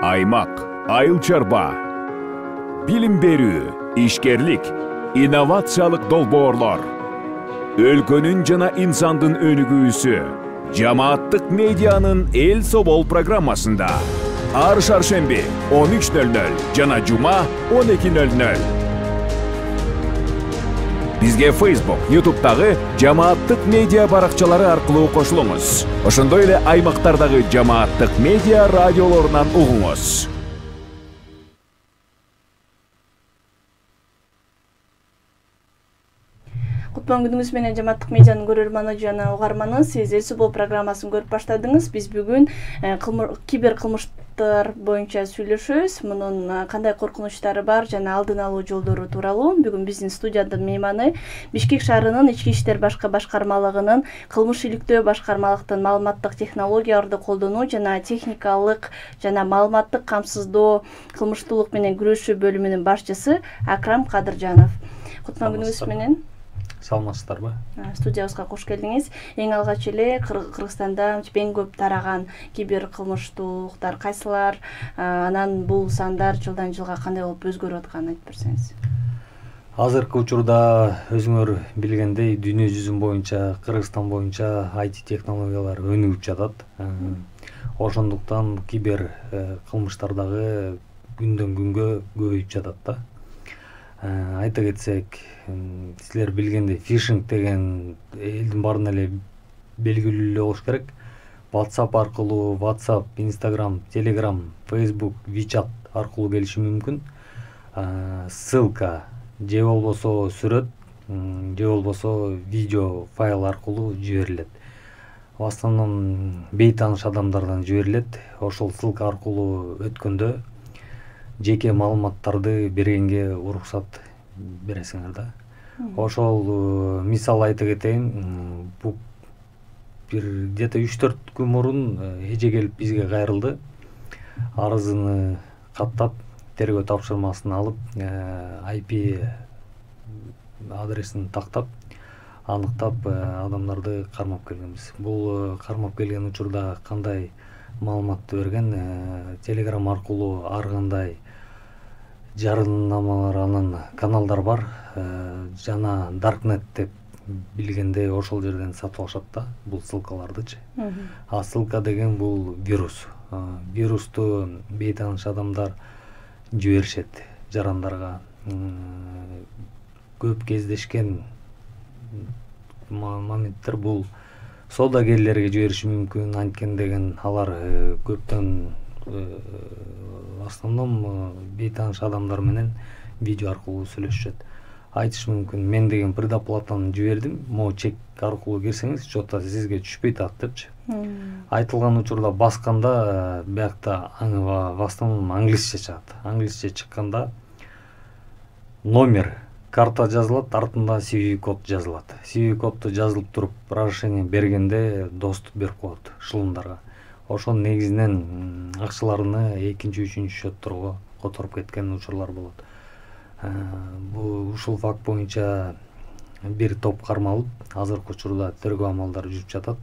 Аймак, айыл чарба, билим берүү, ишкерлик, инновациялык долбоорлор, өлкөнүн жана инсандын өнүгүүсү, жамааттык медианын эл собол программасында. Ар шаршемби 13:00 жана жума 12:00. Бизге Facebook, YouTube'дагы жамааттык медиа баракчалары аркылуу кошулуңуз. Ошондой эле аймактардагы жамааттык медиа радиолорунан угуңуз. Кутман күнүңүз менен жамааттык медианын көрөрманы жана угарманы. Сиз эл собол программасын көрүп баштадыңыз. Биз бүгүн кибер кылмыштар боюнча сүйлөшөбүз. Мунун кандай коркунучтары бар жана алдын алуу жолдору тууралуу. Бүгүн биздин студиянын мейманы Бишкек шаарынын Ички иштер башкармалыгынын кылмыш иликтөө башкармалыктын маалыматтык технологияларды колдонуу жана техникалык жана маалыматтык камсыздоо кылмыштуулук менен күрөшүү бөлүмүнүн башчысы Акрам Кадыржанов. Кутман күнүңүз менен. Саламатсыздарбы? Студиябызга кош келдиңиз. Эң алгач эле Кыргызстанда эң көп тараган кибер кылмыштуулуктар кайсылар? Анан бул сандар жылдан жылга кандай болуп өзгөрүп атканын айтып берсеңиз. Азыркы учурда өзүңөр билгендей дүйнө жүзүн боюнча, Кыргызстан боюнча IT технологиялар өнүгүп жатат. Ошондуктан кибер кылмыштар дагы күндөн күнгө көбөйүп жатат да. Айта кетсек, силер билгендей фишинг деген элдин баарына эле белгилүү эле болуш керек. WhatsApp аркылуу, WhatsApp, Instagram, Telegram, Facebook, WeChat аркылуу келиши мүмкүн. Ссылка же болбосо сүрөт, же болбосо видео файл аркылуу жиберилет. В основном бейтааныш адамдардан жиберилет. Ошол ссылка аркылуу өткөндө жеке маалыматтарды бергенге уруксат бересиңер да. Ошол мисал айта кетейин, бул бир где-то 3-4 күн мурун эже келип бизге кайрылды. Арызын каттап, тергөө тапшырмасын алып, IP адресин тактап, аныктап адамдарды кармап келгенбиз. Бул кармап келген учурда кандай маалыматты берген, Telegram аркылуу ар кандай жарнамалар анан каналдар бар, жана Darknet деп билгендей ошол жерден сатып алышат да, бул ссылкалардычы. Ссылка деген бул вирус. Вирусту бейтааныш адамдар жиберишет жарандарга. Көп кездешкен моменттер бул содагерлерге жибериши мүмкүн, анткени деген алар көптөн в основном бейтааныш адамдар менен видео аркылуу сүйлөшүшөт. Айтыш мүмкүн, мен деген предоплатаны жибердим, могу чек аркылуу кирсеңиз, что-то сизге түшпөйт атат депчи. Айтылган учурда басканда биякта в основном англисче чыгат. Англисче чыкканда номер, карта жазылат, артында CV код жазылат. CV кодду жазылып туруп, разрешение бергенде доступ берип коет шылымдарга. Ошол негизинен акчаларını экинчи, үчүнчү счетторго которуп кеткен учурлар болот. Бул ушул факт боюнча бир топ кармалып, азыркы учурда тергөө амалдары жүрүп жатат.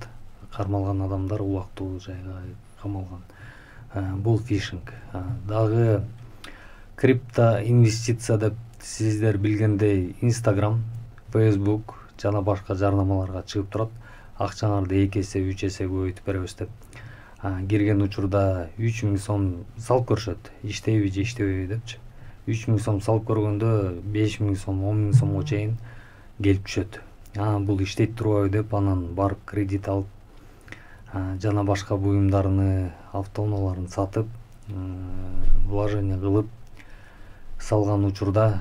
Кармалган адамдар убактылуу жайга камалган. Бул фишинг. Дагы криптоинвестиция деп сиздер билгендей Instagram, Facebook жана башка жарнамаларга чыгып турат. Акчаңарды 2 эсе, 3 эсе көбөйтүп беребиз деп. Кирген учурда 3000 сом салып көрүшөт. Иштейби же иштебейби депчи. 3000 сом салып көргөндө 5000 сом, 10000 сомго чейин келип түшөт. Бул иштейт турбайбы деп анан барып кредит алып, жана башка буюмдарын, автоунааларын сатып, вложение кылып салган учурда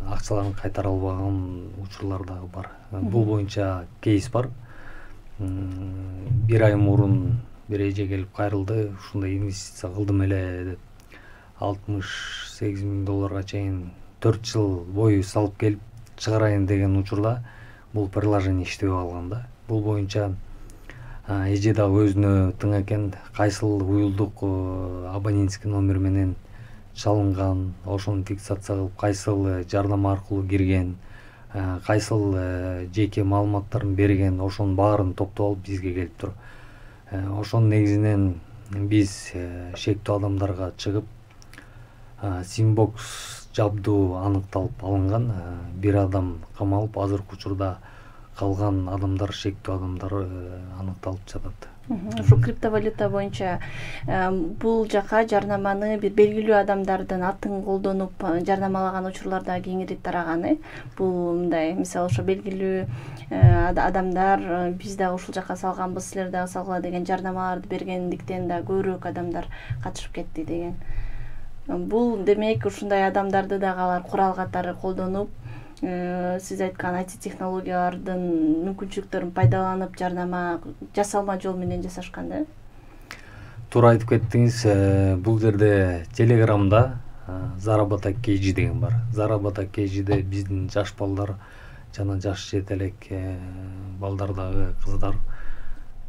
акчаларын кайтара албаган учурлар дагы бар. Бул боюнча кейс бар. Бир ай мурун бир эже келип кайрылды, ушундай инвестиция кылдым эле деп $68,000 чейин 4 жыл бою салып келип чыгарайын деген учурда бул приложение иштебей калган да. Бул боюнча эже дагы өзүнө тың экен, кайсыл уюлдук абонентский номер менен чалынган, ошону фиксация кылып, кайсыл жарнама аркылуу кирген, кайсыл жеке маалыматтарын берген, ошонун баарын топтоп алып бизге келип туруп. Ошонун негизинен биз шектүү адамдарга чыгып симбокс жабдуу аныкталып алынган, бир адам камалып, азыркы учурда калган адамдар, шектүү адамдар аныкталып жатат. Ушул криптовалюта боюнча бул жака жарнаманы бир белгилүү адамдардын атын колдонуп жарнамалаган учурлар да кеңири тараган. Бул мындай, мисалы ошо белгилүү адамдар биз дагы ушул жака салганбыз, силер дагы салгыла деген жарнамаларды бергендиктен да көбүрөөк адамдар катышып кетти деген. Бул демек ушундай адамдарды дагы алар курал катары колдонуп, сиз айткан IT технологиялардын мүмкүнчүлүктөрүн пайдаланып жарнама жасалма жол менен жасашкан да? Туура айтып кеттиңиз. Бул жерде Телеграмда заработок KG деген бар. Заработок KG'де биздин жаш балдар жана жаш жетелек балдар дагы кыздар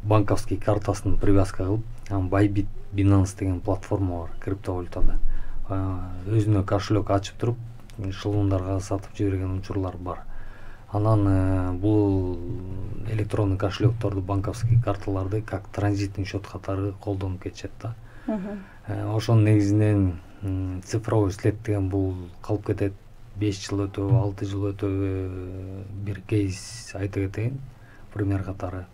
банковский картасын привязка кылып, Bybit, Binance деген платформа бар криптовалютада. Өзүнө кошелек ачып туруп, шылымдарга сатып жиберген учурлар бар. Анан бул электрондук кошелекторду, банковский карталарды как транзитный счет катары колдонуп кетишет да. Ошонун негизинен цифровой след деген бул калып кетет. 5 жыл өтөбү, 6 жыл өтөбү бир кейс айта кетейин, пример катары.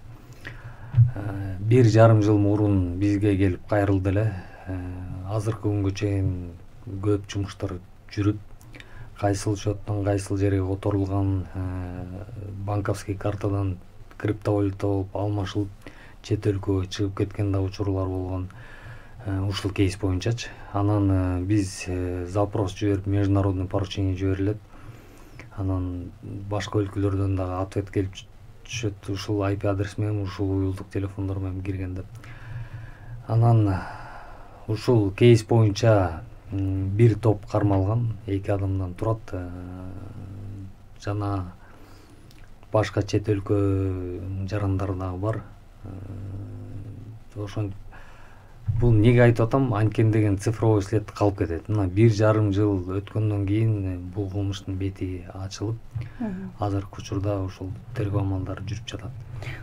1,5 жыл мурун бизге келип кайрылды эле. Азыркы күнгө чейин көп жумуштар жүрүп, кайсыл счеттон кайсыл жерге которулган, банковский картадан криптовалюта болуп алмашылып чет өлкөгө чыгып кеткен да учурлар болгон. Ушул кейс боюнчачы. Анан биз запрос жиберип, международный поручение жиберилет. Анан башка өлкөлөрдөн дагы ответ келип түшөт, ушул IP адрес менен, ушул уюлдук телефондор менен кирген деп. Анан ушул кейс боюнча бир топ кармалган, 2 адамдан турат. Жана башка чет өлкө жарандар дагы бар. Ошон бул неге айтып атам, анткени деген цифровой след калып кетет. Мына 1,5 жыл өткөндөн кийин бул кылмыштын бети ачылып, азыркы учурда ошол тергөө амалдары жүрүп жатат.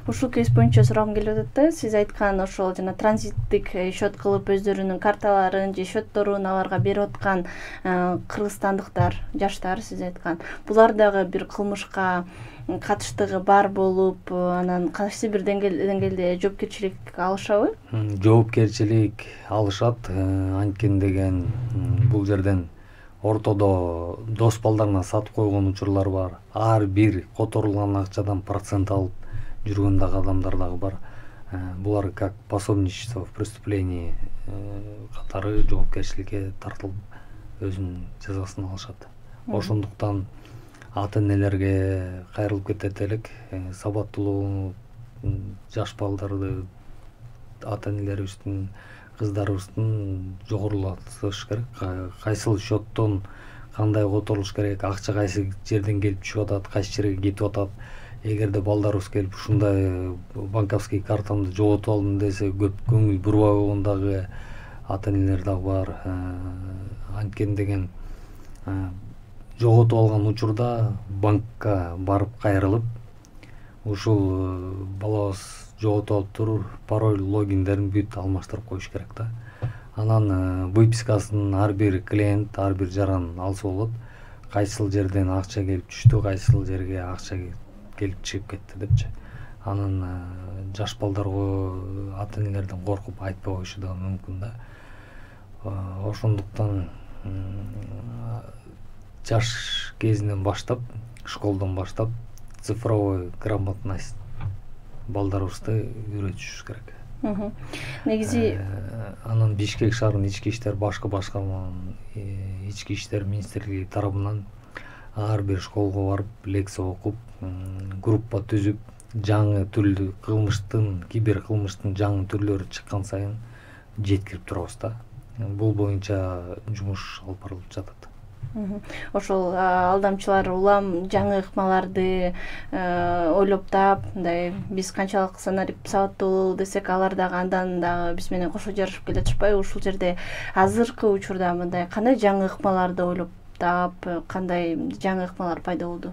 Ушул кейс боюнча сурагым келип атат да, сиз айткан ошол жана транзиттик счет кылып өздөрүнүн карталарын же счетторун аларга берип аткан кыргызстандыктар, жаштар, сиз айткан, булар дагы бир кылмышка катыштыгы бар болуп, анан кайсы бир деңгээлде жоопкерчилик алышабы? Жоопкерчилик алышат, анткени деген бул жерден ортодо дос балдарына сатып койгон учурлар бар. Ар бир которулган акчадан процент алып жүргөн дагы адамдар дагы бар. Булар как пособничество в преступлении катары жоопкерчиликке тартылып өзүнүн жазасын алышат. Ошондуктан ата-энелерге кайрылып кетет элек, сабаттуулугу жаш балдарды ата-энелерибиздин, кыздарыбыздын жогорулатыш керек. Кайсыл счеттон кандай которулуш керек, акча кайсы жерден келип түшүп атат, кайсы жерге кетип атат. Эгерде балдарыбыз келип ушундай банковский картамды жоготуп алдым десе, көп көңүл бурбай койгон дагы ата-энелер дагы бар. Анткени деген жоготуп алган учурда банкка барып кайрылып, ушул балабыз жоготуп алыптыр, пароль, логиндерин бүт алмаштырып коюш керек да. Анан выпискасын ар бир клиент, ар бир жаран алса болот. Кайсыл жерден акча келип түштү, кайсыл жерге акча келип чыгып кетти депчи. Анан жаш балдарга ата-энелерден коркуп айтпай коюшу да мүмкүн да. Ошондуктан жаш кезинен баштап, школдон баштап цифровой грамотность балдарыбызды үйрөтүш керек. Негизи анан Бишкек шаарынын ички иштер башкарманын ички иштер министрлиги тарабынан ар бир школго барып, лекция окуп, группа түзүп, жаңы түрлүү кылмыштын, кибер кылмыштын жаңы түрлөрү чыккан сайын жеткирип турабыз да. Бул боюнча жумуш алып барылып жатат. Ошол алдамчылар улам жаңы ыкмаларды ойлоп таап, мындай биз канчалык сабаттуу бололу десек, алар дагы андан дагы биз менен кошо жарышып келе жатышпайбы? Ушул жерде азыркы учурда мындай кандай жаңы ыкмаларды ойлоп таап, кандай жаңы ыкмалар пайда болду?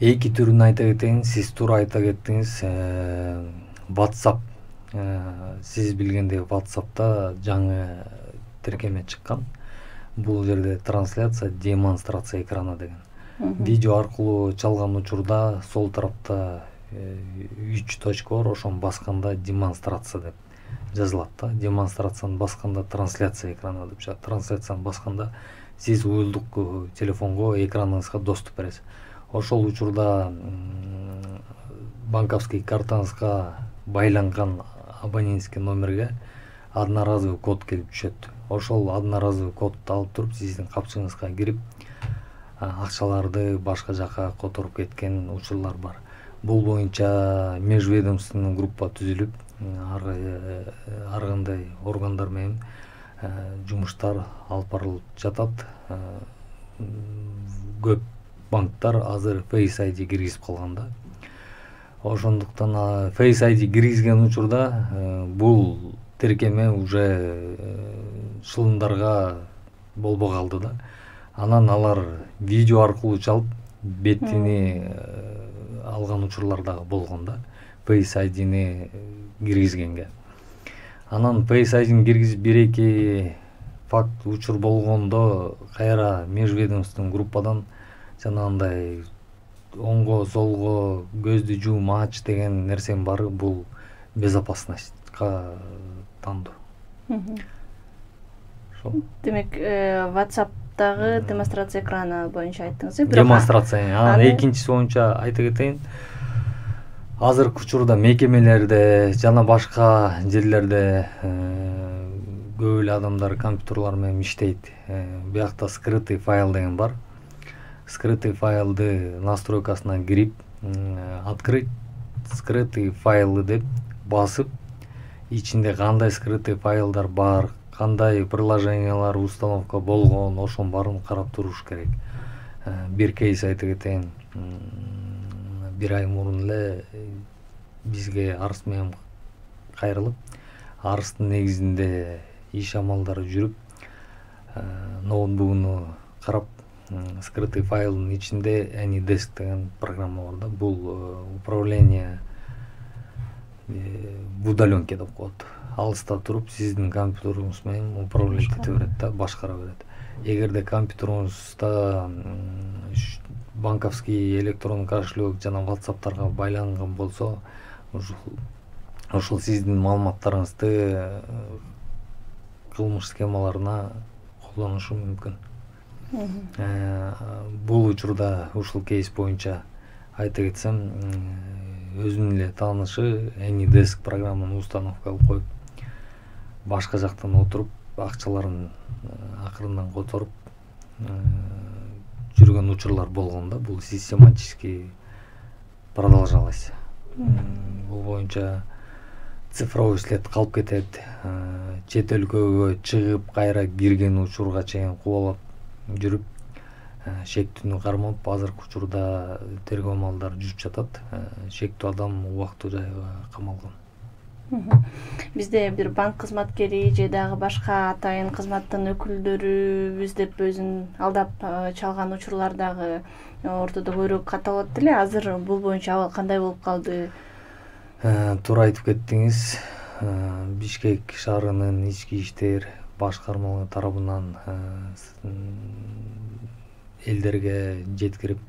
Эки түрүн айта кетейин, сиз туура айта кеттиңиз. WhatsApp сиз билгендей WhatsApp'та жаңы тиркеме чыккан. Бул жерде трансляция, демонстрация экраны деген. Видео аркылуу чалган учурда сол тарапта 3 точка бар, ошону басканда демонстрация деп жазылат да. Демонстрацияны басканда трансляция экраны деп чыгат. Трансляцияны басканда сиз уюлдук телефонго экраныңызга доступ бересиз. Ошол учурда банковский картаңызга байланган абонентский номерге одноразовый код келип түшөт. Ошол одноразовый кодду алып туруп сиздин капчыгыңызга кирип акчаларды башка жака которуп кеткен учурлар бар. Бул боюнча межведомственный группа түзүлүп, ар кандай органдар менен жумуштар алып барылып жатат. Көп банктар азыр Face ID киргизип калган да. Ошондуктан Face ID киргизген учурда бул тиркеме уже шылымдарга болбой калды да. Анан алар видео аркылуу чалып бетини алган учурлар дагы болгон да. Face ID-ни киргизгенге. Анан Face ID-ни киргизип бир-эки факт учур болгондо кайра межведомственный группадан жанагындай оңго солго көздү жуум ач деген нерсенин баары бул безопасностька тандоо. Демек, WhatsApp-дагы демонстрация экраны боюнча айттыңыз. Демонстрация. Экинчиси боюнча айта кетейин. Азыркы учурда мекемелерде жана башка жерлерде көп эле адамдар компьютерлар менен иштейт. Биякта скрытый файл деген бар. Скрытый файлды настройкасына кирип, открыть скрытый файлы деп басып, ичинде кандай скрытый файлдар бар, кандай приложениялар установка болгон, ошонун баарын карап туруш керек. Бир кейс айта кетейин. Бир ай мурун эле бизге арыз менен кайрылып, арыздын негизинде иш амалдары жүрүп, ноутбугуну карап, скрытый файлдын ичинде AnyDesk деген программа бар да. Бул управление в удаленке деп коет. Алыста туруп сиздин компьютериңиз менен управлять ете берет да, башкара берет. Эгерде компьютериңизда банковский электрондук кошелек жана WhatsApp'тарга байланган болсо, ошол сиздин маалыматтарыңызды кылмыш схемаларына колдонушу мүмкүн. Бул учурда ушул кейс боюнча айта кетсем, өзүнүн эле таанышы AnyDesk программаны установка кылып коюп, башка жактан отуруп, акчаларын акырындан которуп жүргөн учурлар болгон да. Бул систематически продолжалось. Бул боюнча цифровой след калып кетет. Чет өлкөгө чыгып, кайра кирген учурга чейин кубалап жүрүп, шектүүнү кармап, азыркы учурда тергөө амалдары жүрүп жатат. Шектүү адам убактылуу жайга камалган. Бизде бир банк кызматкери же дагы башка атайын кызматтын өкүлдөрү деп өзүн алдап чалган учурлар дагы ортодо көбүрөөк катталат эле. Азыр бул боюнча абал кандай болуп калды? Туура айтып кеттиңиз. Бишкек шаарынын ички иштер башкармалыгы тарабынан элдерге жеткирип,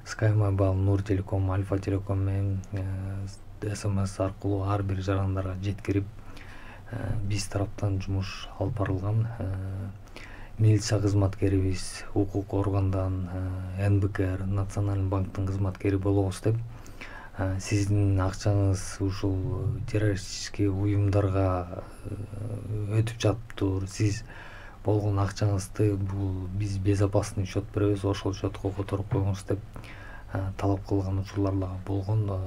SkyMobile, Нур Телеком, Альфа Телеком менен СМС аркылуу ар бир жарандарга жеткирип, биз тараптан жумуш алып барылган. Милиция кызматкерибиз, укук органдан, НБКР, Национальный банктын кызматкери болобуз деп, сиздин акчаңыз ушул террористический уюмдарга өтүп жатыптыр, сиз болгон акчаңызды бул биз безопасный счет беребиз, ошол счетко которуп коюңуз деп талап кылган учурлар дагы болгон,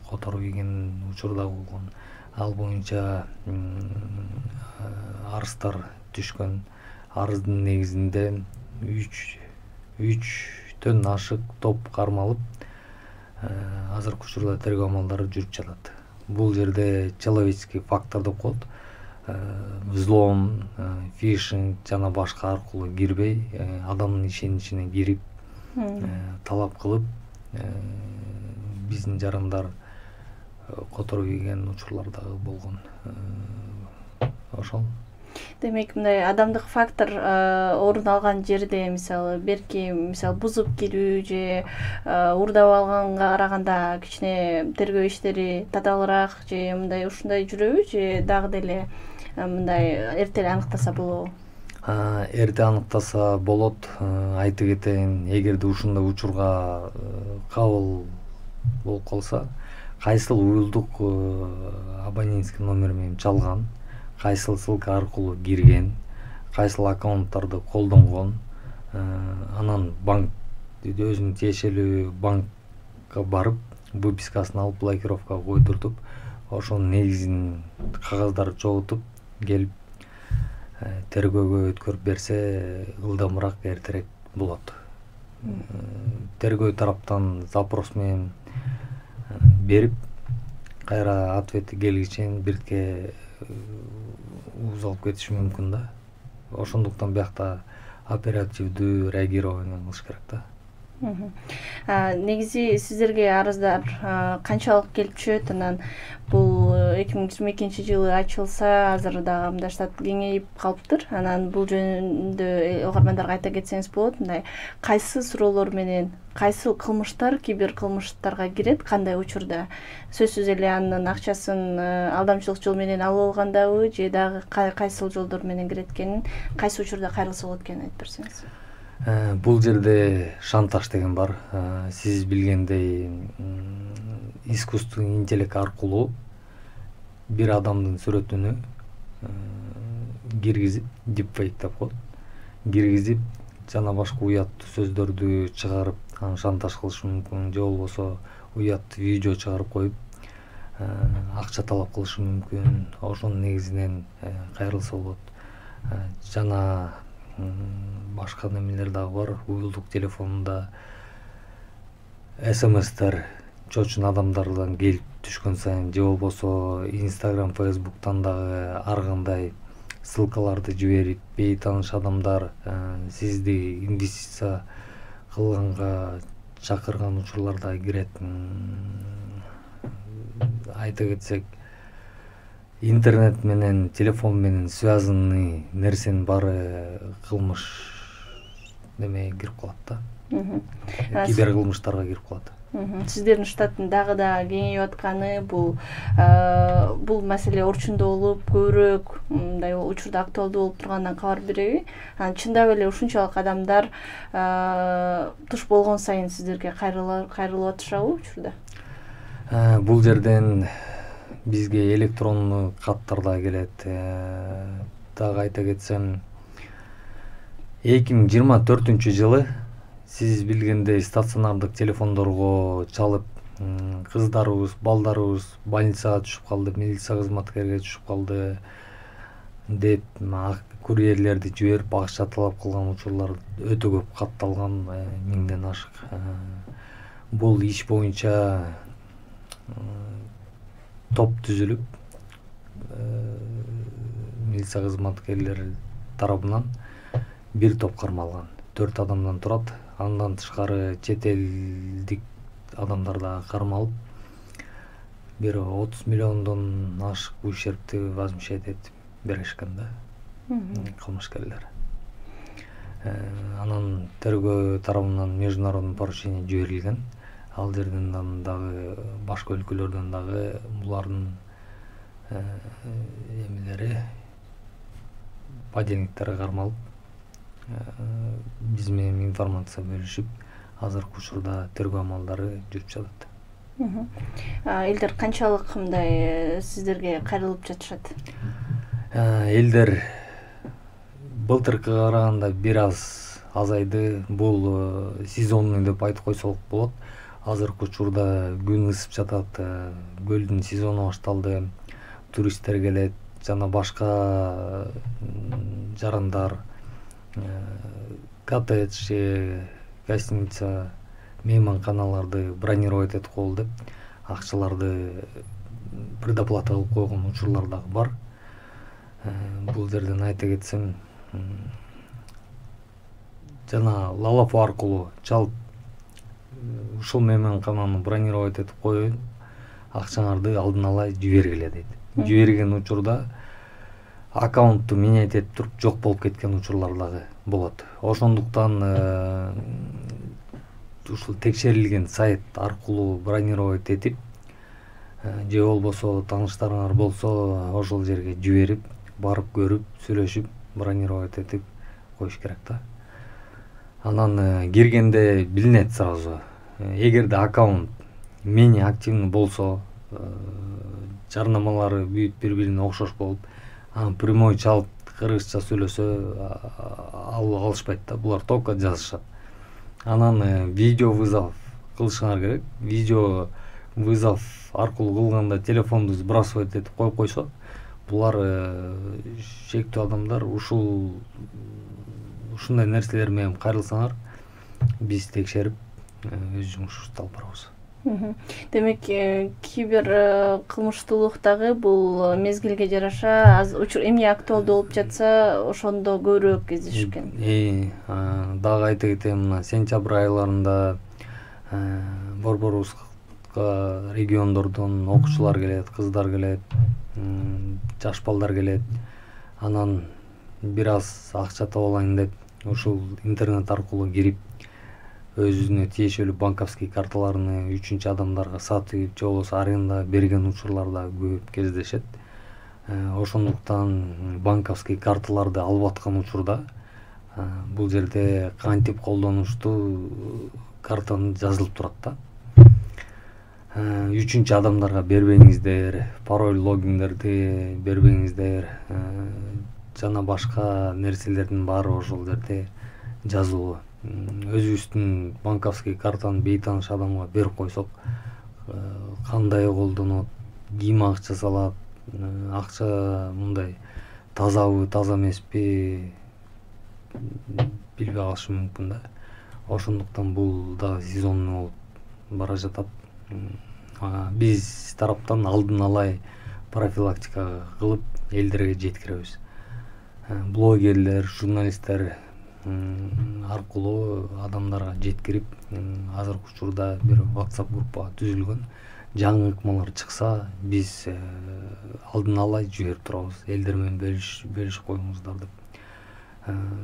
которуп ийген учур дагы болгон. Ал боюнча арыздар түшкөн. Арыздын негизинде 3төн ашык топ кармалып, азыркы учурда тергөө амалдары жүрүп жатат. Бул жерде человеческий фактор деп коет. Взлом, фишинг жана башка аркылуу кирбей, адамдын ишеничине кирип, талап кылып, биздин жарандар которуп ийген учурлар дагы болгон. Ошол. Демек мындай адамдык фактор орун алган жерде мисалы берки бузуп кирүү же уурдап алганга караганда кичине тергөө иштери татаалыраак же мындай ушундай жүрөбү же дагы деле мындай эрте эле аныктаса болобу? Эрте аныктаса болот. Айтып кетейин, эгерде ушундай учурга кабыл болуп калса, кайсыл уюлдук абонентский номер менен чалган, кайсыл ссылка аркылуу кирген, кайсыл аккаунттарды колдонгон, анан банк өзүнүн тиешелүү банкка барып, выпискасын алып блокировкага койдуртуп, ошонун негизин кагаздарды чогултуп келип тергөөгө өткөрүп берсе ылдамыраак, эртерээк болот. Тергөө тараптан запрос менен берип, кайра ответи келгиче биртке узалып кетиши мүмкүн да. Ошондуктан биякта оперативдүү реагирование кылыш керек да. Негизи сиздерге арыздар канчалык келип түшөт? Анан бул 2022-жылы ачылса, азыр дагы мындай штат кеңейип калыптыр. Анан бул жөнүндө угармандарга айта кетсеңиз болот. Мындай кайсы суроолор менен кайсы кылмыштар кибер кылмыштарга кирет, кандай учурда? Сөзсүз эле анын акчасын алдамчылык жол менен алып алгандабы же дагы кайсыл жолдор менен кирет экенин, кайсы учурда кайрылса болот экенин айтып берсеңиз. Бул жерде шантаж деген бар. Сиз билгендей, искусственный интеллект аркылуу бир адамдын сүрөтүнө киргизип, deepfake деп коет, киргизип, жана башка уят сөздөрдү чыгарып, аны шантаж кылышы мүмкүн, же болбосо уят видео чыгарып коюп, акча талап кылышы мүмкүн. Ошонун негизинен кайрылса болот. Жана башка немелер дагы бар. Уюлдук телефонунда смстер чочун адамдардан келип түшкөн сайын, же болбосо Instagram, Facebooktан дагы ар кандай ссылкаларды жиберип, бейтааныш адамдар сизди инвестиция кылганга чакырган учурлар да кирет. Айта кетсек, интернет менен, телефон менен связанный нерсенин баары кылмыш немеге кирип калат да. Кибер кылмыштарга кирип калат. Сиздердин штаттын дагы да кеңейип атканы бул маселе Орчундо болуп, көбүрөөк мындай учурда актуалдуу болуп турганынан кабар береби? Чындап эле ушунчалык адамдар туш болгон сайын сиздерге кайрылып атышабы учурда? Бул жерден бизге электронный каттар да келет. Дагы айта кетсем, 2024-жылы сиз билгендей стационардык телефондорго чалып, кыздарыбыз, балдарыбыз больницага түшүп калды, милиция кызматкерге түшүп калды деп курьерлерди жиберип акча талап кылган учурлар өтө көп катталган, 1000ден ашык. Бул иш боюнча топ түзүлүп, милиция кызматкерлери тарабынан бир топ кармалган. 4 адамдан турат. Андан тышкары чет элдик адамдар да кармалып, бир 30 миллиондон ашык ущербти возмещать этип беришкен да кылмышкерлер. Анан тергөө тарабынан международный поручение жиберилген. Ал жерден дагы башка өлкөлөрдөн дагы булардын эмелери, подельниктери кармалып, биз менен информация бөлүшүп, азыркы учурда тергөө амалдары жүрүп жатат. Элдер канчалык мындай сиздерге кайрылып жатышат? Элдер былтыркыга караганда бир аз азайды. Бул сезонный деп айтып койсок болот. Азыркы учурда күн ысып жатат, көлдүн сезону башталды, туристтер келет, жана башка жарандар, коттедж, гостиница, мейманканаларды бронировать этип коелу деп акчаларды предоплата кылып койгон учурлар дагы бар. Бул жерден айта кетсем, жана лалафу аркылуу чалып ушул мейманкананы бронировать этип коюп, акчаңарды алдын ала жибергиле дейт. Жиберген учурда аккаунтту менять этип туруп жок болуп кеткен учурлар дагы болот. Ошондуктан ушул текшерилген сайт аркылуу бронировать этип же болбосо тааныштарыңар болсо ошол жерге жиберип, барып көрүп, сүйлөшүп, бронировать этип коюш керек да. Анан киргенде билинет сразу. Эгерде аккаунт менее активный болсо, жарнамалары бүт бири-бирине окшош болуп, прямой чалып кыргызча сүйлөсө алышпайт да, булар только жазышат. Анан видео вызов кылышыңар керек. Видео вызов аркылуу кылганда телефонду сбрасывать этип коюп койсо, булар шектүү адамдар ушундай нерселер менен кайрылсаңар, биз текшерип өз жумушубузду алып барабыз. Демек, кибер кылмыштуулук дагы бул мезгилге жараша эмне актуалдуу болуп жатса, ошондо көбүрөөк кездешкен. Дагы айта кетем, мына сентябрь айларында Борборубузга региондордон окуучулар келет, кыздар келет, жаш балдар келет. Анан бир аз акча таап алайын деп ушул интернет аркылуу кирип, өзүнө тиешелүү банковский карталарны үчүнчү адамдарга сатып, же болбосо аренда берген учурлар да көп кездешет. Ошондуктан банковский карталарды алып аткан учурда бул жерде кантип колдонуштуу картаны жазылып турат да. Үчүнчү адамдарга бербеңиздер, пароль логиндерди бербеңиздер, жана башка нерселердин баары ошол жерде жазылуу. Өзүбүздүн банковский картаны бейтааныш адамга берип койсок, кандай колдонот, ким акча салат, акча мындай тазабы, таза эмеспи билбей калышы мүмкүн да. Ошондуктан бул да сезонный болуп бара жатат. Биз тараптан алдын ала профилактика кылып элдерге жеткиребиз. Блогерлер, журналисттер аркылуу адамдарга жеткирип, азыркы учурда бир WhatsApp группа түзүлгөн. Жаңы ыкмалар чыкса, биз алдын ала жиберип турабыз. Элдер менен бөлүшүп коюңуздар деп.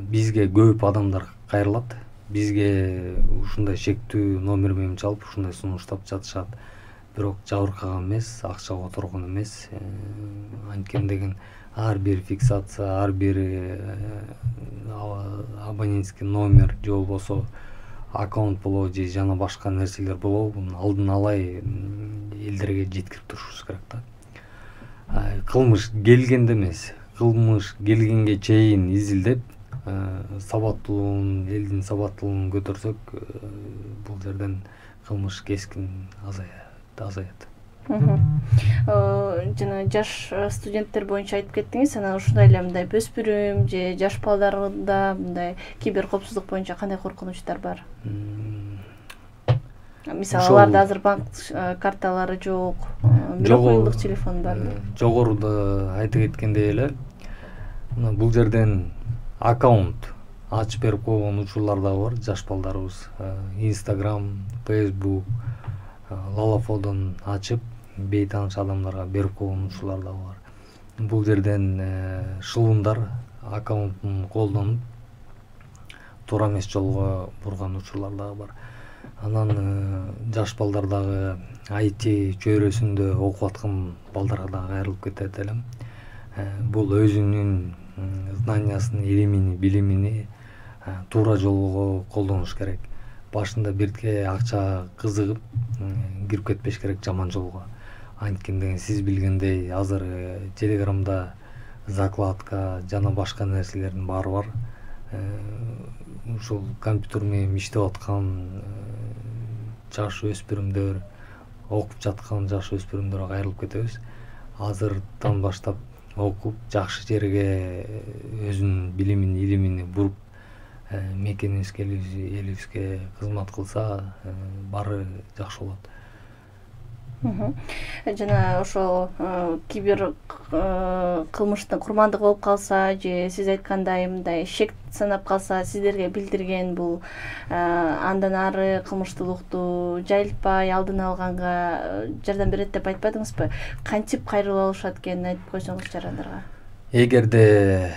Бизге көп адамдар кайрылат. Бизге ушундай шектүү номер менен чалып, ушундай сунуштап жатышат. Бирок жабыркаган эмес, акча которгон эмес. Анткени деген ар бир фиксация, ар бир абонентский номер же болбосо аккаунт болобу же жана башка нерселер болобу, алдын ала элдерге жеткирип турушубуз керек да. Кылмыш келгенде эмес, кылмыш келгенге чейин изилдеп, сабаттуулугун, элдин сабаттуулугун көтөрсөк, бул жерден кылмыш кескин азаят. Жана жаш студенттер боюнча айтып кеттиңиз, анан ушундай эле мындай өспүрүм же жаш балдарда мындай кибер коопсуздук боюнча кандай коркунучтар бар? Мисалы, аларда азыр банк карталары жок, бирок уюлдук телефон бар. Жогоруда айта кеткендей эле, бул жерден аккаунт ачып берип койгон учурлар дагы бар, жаш балдарыбыз. Instagram, Facebook, Лалафодон ачып, бейтааныш адамдарга берип койгон учурлар дагы бар. Бул жерден шылуундар аккаунтун колдонуп, туура эмес жолго бурган учурлар дагы бар. Анан жаш балдар дагы IT чөйрөсүндө окуп аткан балдарга дагы кайрылып кетет элем. Бул өзүнүн знаниясын, илимини, билимини туура жолго колдонуш керек. Башында бирке акча кызыгып кирип кетпеш керек жаман жолго. Анткени деген сиз билгендей, азыр Телеграмда закладка жана башка нерселердин баары бар. Ушул компьютер менен иштеп аткан жаш өспүрүмдөр, окуп жаткан жаш өспүрүмдөргө кайрылып кетебиз. Азырдан баштап окуп, жакшы жерге өзүнүн билимин, илимини буруп, мекенибизге, элибизге кызмат кылса, баары жакшы болот. Жана ошол кибер кылмыштын курмандыгы болуп калса же сиз айткандай мындай шек санап калса, сиздерге билдирген бул андан ары кылмыштуулукту жайылтпай алдын алганга жардам берет деп айтпадыңызбы? Кантип кайрылып алышат экенин айтып койсоңуз жарандарга. Эгерде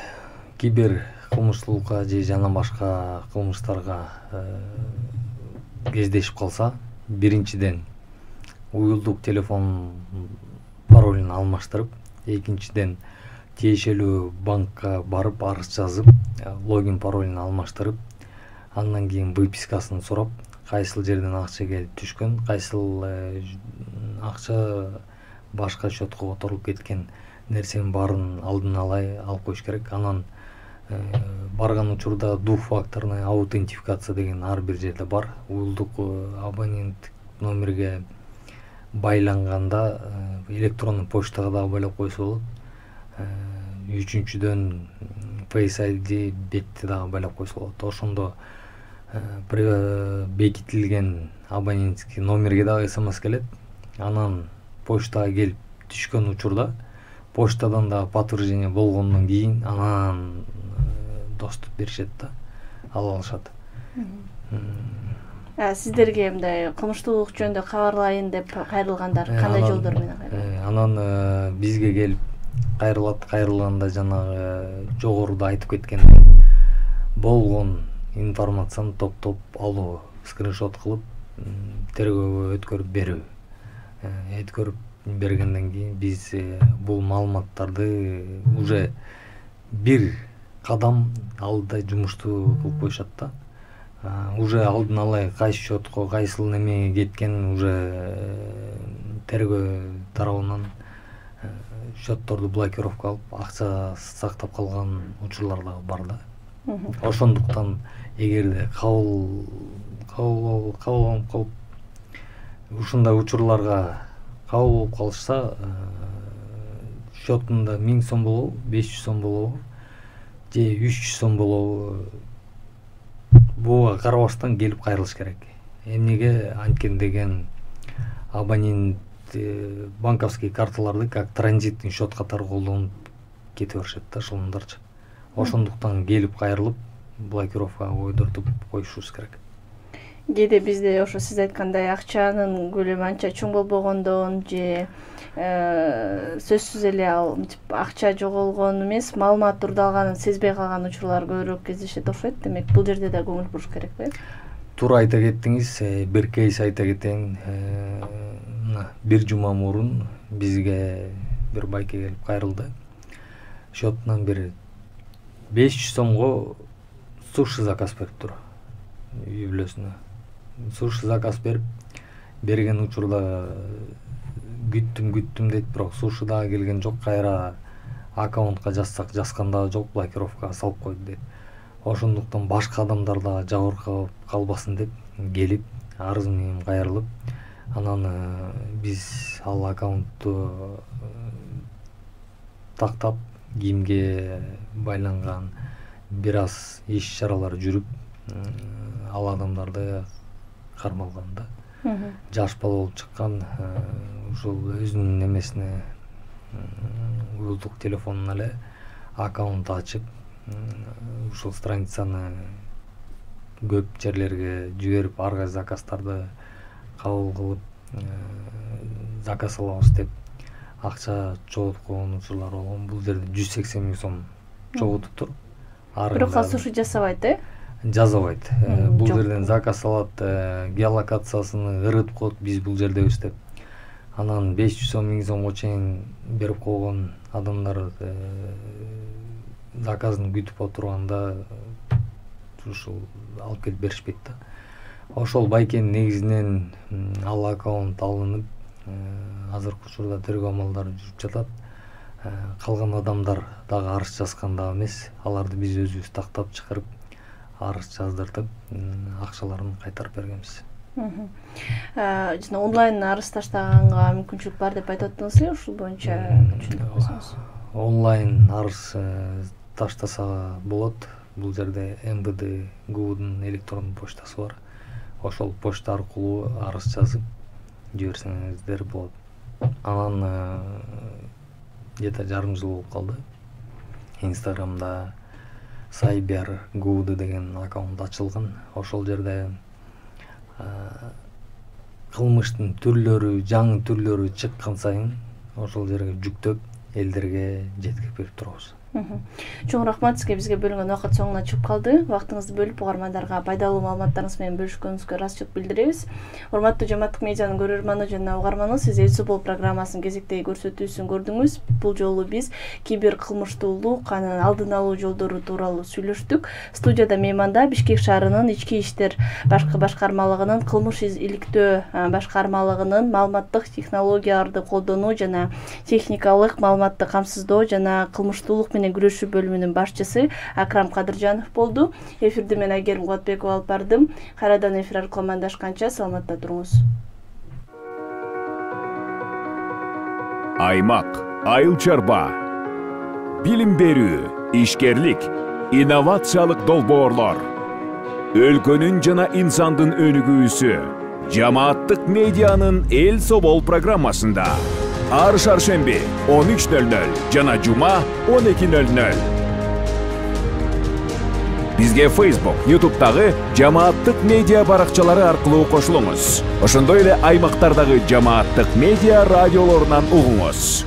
кибер кылмыштуулукка же жана башка кылмыштарга кездешип калса, биринчиден уюлдук телефон паролун алмаштырып, экинчиден тиешелүү банкка барып арыз жазып, логин паролун алмаштырып, андан кийин выпискасын сурап, кайсыл жерден акча келип түшкөн, кайсыл акча башка счетко которулуп кеткен нерсенин баарын алдын ала алып коюш керек. Анан барган учурда двухфакторный аутентификация деген ар бир жерде бар. Уюлдук абонент номерге байланганда электрондук почтага дагы байлап койсо болот. Үчүнчүдөн Face ID бетти дагы байлап койсо болот. Ошондо бекитилген абонентский номерге дагы СМС келет. Анан почтага келип түшкөн учурда почтадан да подтверждение болгондон кийин анан доступ беришет да, ала алышат. Сиздерге мындай кылмыштуулук жөнүндө кабарлайын деп кайрылгандар кандай жолдор менен кайрылат? Анан бизге келип кайрылат. Кайрылганда жанагы жогоруда айтып кеткен болгон информацияны топтоп алуу, скриншот кылып тергөөгө өткөрүп берүү. Өткөрүп бергенден кийин биз бул маалыматтарды уже бир кадам алда жумушту кылып коюшат да. Уже алдын ала кайсы счетко, кайсыл немеге кеткенин уже тергөө тарабынан счетторду блокировка алып, акча сактап калган учурлар дагы бар да. Ошондуктан эгерде кабыл алынып калып, ушундай учурларга кабыл болуп калышса, счетунда 1000 сом болобу, 500 сом болобу, же 300 сом болобу, буга карабастан келип кайрылыш керек. Эмнеге анткени деген абонент банковский карталарды как транзиттин счет катары колдонуп кете беришет да, ошондорчу. Ошондуктан келип кайрылып, блокировкага ойдуртуп коюшубуз керек. Кээде бизде ошо сиз айткандай акчанын көлөмү анча чоң болбогондон же сөзсүз эле ал мынтип акча жоголгон эмес, маалымат турдалганын сезбей калган учурлар көбүрөөк кездешет окшойт. Демек, бул жерде да көңүл буруш керекпи? Туура айта кеттиңиз. Бир кейс айта кетейин. Бир жума мурун бизге бир байке келип кайрылды. Счетунан бир 500 сомго суши заказ бериптир үй бүлөсүнө. Суши заказ берген учурда күттүм дейт, бирок суши дагы келген жок. Кайра аккаунтка жазсак жазганда жок, блокировкага салып койду дейт. Ошондуктан башка адамдар да жабыркап калбасын деп келип арыз менен кайрылып, анан биз ал аккаунтту тактап, кимге байланган бир аз иш чаралар жүрүп, ал адамдарды кармалган да. Жаш бала болуп чыккан, ушул өзүнүн немесине уюлдук телефонуна эле аккаунт ачып, ушул страницаны көп жерлерге жиберип, ар кайсы заказдарды кабыл кылып, заказ алабыз деп акча чогулткон учурлар болгон. Бул жерде 180 000 сом чогултуптур. Бирок ал суши жасабайт, Жазабайт. Бул жерден заказ алат, геолокациясын ырытып коет, биз бул жердебиз деп. Анан 500 сом, 1000 сомго чейин берип койгон адамдар заказын күтүп отурганда ушул алып келип беришпейт да. Ошол байкенин негизинен ал аккаунт алынып, азыркы учурда тергөө амалдары жүрүп жатат. Калган адамдар дагы арыз жазган да эмес, аларды биз өзүбүз тактап чакырып, арыз жаздыртып, акчаларын кайтарып бергенбиз. Жана онлайн арыз таштаганга мүмкүнчүлүк бар деп айтып аттыңыз эле, ушул боюнча түшүндүрүп койсоңуз. Онлайн арыз таштаса болот. Бул жерде МВД ГУдун электрондук почтасы бар. Ошол почта аркылуу арыз жазып, жиберсеңиздер болот. Анан где-то жарым жыл болуп калды. Инстаграмда Cyber Good деген аккаунт ачылган. Ошол жерде кылмыштын түрлөрү, жаңы түрлөрү чыккан сайын ошол жерге жүктөп элдерге жеткирип берип турабыз. Чоң рахмат сизге, бизге бөлүнгөн убакыт соңуна чыгып калды. Убактыңызды бөлүп угармандарга пайдалуу маалыматтарыңыз менен бөлүшкөнүңүзгө ыраазычылык билдиребиз. Урматтуу Жамааттык медианын көрөрманы жана угарманы, сиз Эл Субол программасынын кезектеги көрсөтүүсүн көрдүңүз. Бул жолу биз кибер кылмыштуулук, анын алдын алуу жолдору тууралуу сүйлөштүк. Студияда мейманда Бишкек шаарынын ички иштер башкармалыгынын кылмыш иликтөө башкармалыгынын маалыматтык технологияларды колдонуу жана техникалык маалыматты камсыздоо жана кылмыштуулук менен күрөшүү бөлүмүнүн башчысы Акрам Кадыржанов болду. Эфирди мен Айгерим Кубатбекова алып бардым. Кайрадан эфир аркылуу амандашканча саламатта туруңуз. Аймак, айыл чарба, билим берүү, ишкерлик, инновациялык долбоорлор, өлкөнүн жана инсандын өнүгүүсү Жамааттык медианын Эл Собол программасында ар шаршемби 13:00 жана жума 12:00. Бизге Facebook, YouTube'дагы Жамааттык медиа баракчалары аркылуу кошулуңуз. Ошондой эле аймактардагы Жамааттык медиа радиолорунан угуңуз.